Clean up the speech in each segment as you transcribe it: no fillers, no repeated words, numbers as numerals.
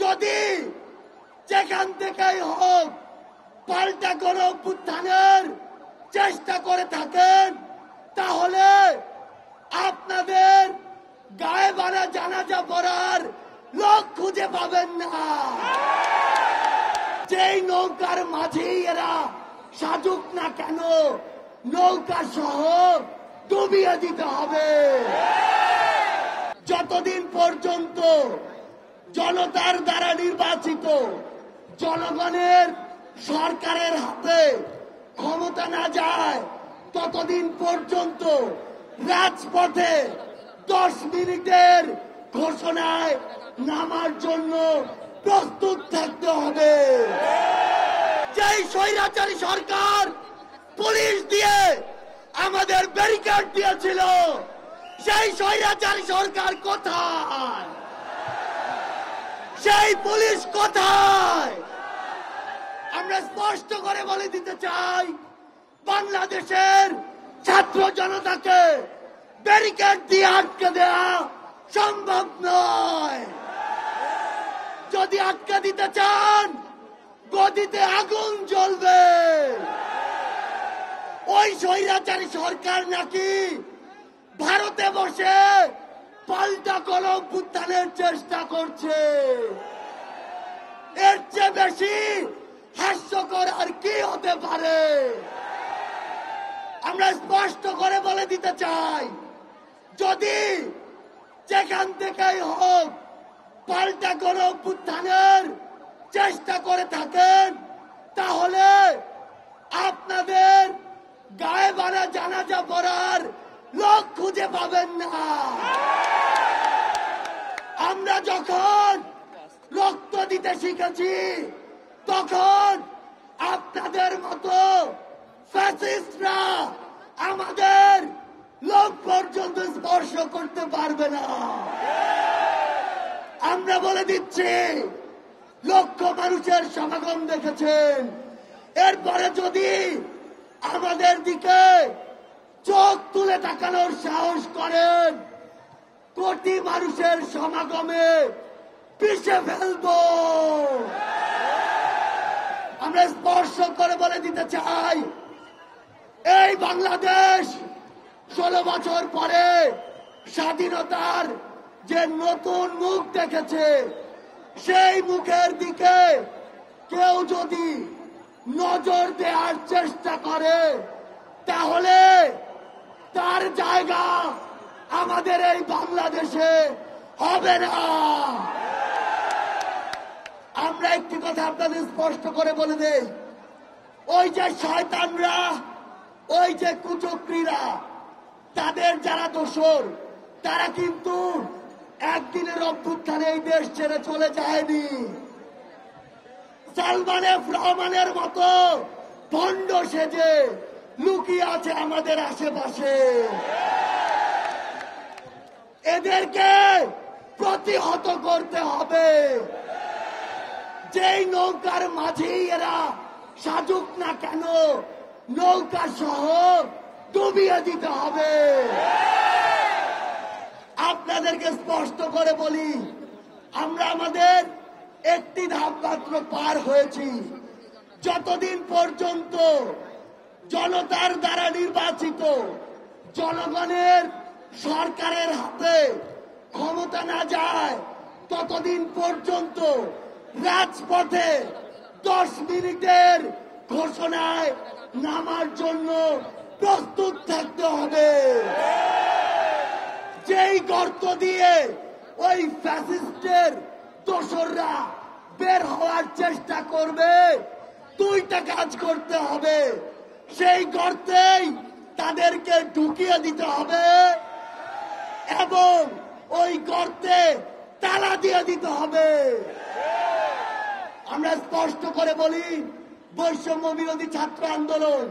যদি যেখান থেকেই হোক পাল্টা গণ অভ্যুত্থানের চেষ্টা করে থাকেন, তাহলে আপনাদের গায়ে বাড়া জানাজা পড়ার লোক খুঁজে পাবেন না। যেই নৌকার মাঝেই এরা সাজুক না কেন, নৌকা সহ ডুবিয়ে দিতে হবে। যতদিন পর্যন্ত জনতার দ্বারা নির্বাচিত জনগণের সরকারের হাতে ক্ষমতা না যায়, ততদিন পর্যন্ত রাজপথে 10 মিনিটের ঘোষণায় নামার জন্য প্রস্তুত থাকতে হবে। যেই স্বৈরাচারী সরকার পুলিশ দিয়ে আমাদের ব্যারিকেড দিয়েছিল, সেই স্বৈরাচারী সরকার কোথায়? সেই পুলিশ কোথায়? আমরা স্পষ্ট করে বলে দিতে চাই, বাংলাদেশের ছাত্র জনতাকে ব্যারিকেড দিয়ে আটকে দেওয়া সম্ভব নয়। যদি আটকে দিতে চান, গদিতে আগুন জ্বলবে। ওই স্বৈরাচারী সরকার নাকি ভারতে বসে পাল্টা গণ অভ্যুত্থানের চেষ্টা করছে। এর চেয়ে বেশি হাস্যকর আর কি হতে পারে? আমরা স্পষ্ট করে বলে দিতে চাই, যদি যেখান থেকেই হোক পাল্টা গণ অভ্যুত্থানের চেষ্টা করে থাকেন, তাহলে আপনাদের গায়ে বাড়া জানাজা পড়ার লোক খুঁজে পাবেন না। আমরা যখন রক্ত দিতে শিখেছি, তখন আপনাদের মতো ফ্যাসিস্টরা আমাদের লোক পর্যন্ত স্পর্শ করতে পারবে না। আমরা বলে দিচ্ছি, লক্ষ মানুষের সমাগম দেখেছেন, এরপরে যদি আমাদের দিকে চোখ তুলে তাকানোর সাহস করেন, কোটি মানুষের সমাগমে পিষে ফেলব। আমরা স্পর্শ করে বলে দিতে চাই, এই বাংলাদেশ 16 বছর পরে স্বাধীনতার যে নতুন মুখ দেখেছে, সেই মুখের দিকে কেউ যদি নজর দেওয়ার চেষ্টা করে, তাহলে তার জায়গা আমাদের এই বাংলাদেশে হবে না। আমরা একটি কথা আপনাদের স্পষ্ট করে বলে দেই, ওই যে শয়তানরা, ওই যে কুচক্রীরা, তাদের যারা দোসর, তারা কিন্তু একদিনের অভ্যুত্থানে এই দেশ ছেড়ে চলে যায়নি। সালমান এফ রহমানের মতো ভণ্ড সেজে লুকিয়ে আছে আমাদের আশেপাশে। এদেরকে প্রতিহত করতে হবে। যেই নৌকার মাঝেই এরা সাজুক না কেন, নৌকা সহ ডুবিয়ে দিতে হবে। আপনাদেরকে স্পষ্ট করে বলি, আমরা আমাদের একটি ধাপ মাত্র পার হয়েছি। যতদিন পর্যন্ত জনতার দ্বারা নির্বাচিত জনগণের সরকারের হাতে ক্ষমতা না যায়, ততদিন পর্যন্ত রাজপথে 10 মিনিটের ঘোষণায় নামার জন্য প্রস্তুত থাকতে হবে। যেই গর্ত দিয়ে ওই ফ্যাসিস্টের দোসররা বের হওয়ার চেষ্টা করবে, 2টা কাজ করতে হবে। সেই গর্তেই তাদেরকে ঢুকিয়ে দিতে হবে এবং ওই গর্তে তালা দিয়ে দিতে হবে। আমরা স্পষ্ট করে বলি, বৈষম্য বিরোধী ছাত্র আন্দোলন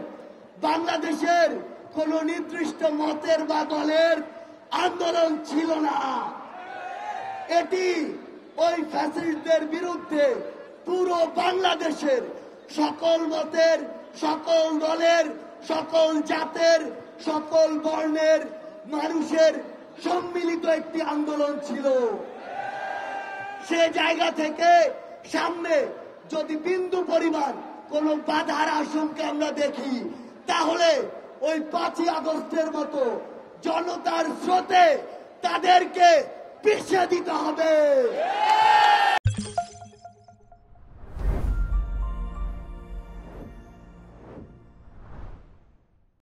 বাংলাদেশের কোন নির্দিষ্ট মতের বা দলের আন্দোলন ছিল না। এটি ওই ফ্যাসিস্টদের বিরুদ্ধে পুরো বাংলাদেশের সকল মতের, সকল দলের, সকল জাতের, সকল বর্ণের মানুষের সম্মিলিত একটি আন্দোলন ছিল। সে জায়গা থেকে সামনে যদি বিন্দু পরিমাণ কোন বাধার আশঙ্কা আমরা দেখি, তাহলে ওই 5ই আগস্টের মতো জনতার স্রোতে তাদেরকে পিছিয়ে দিতে হবে।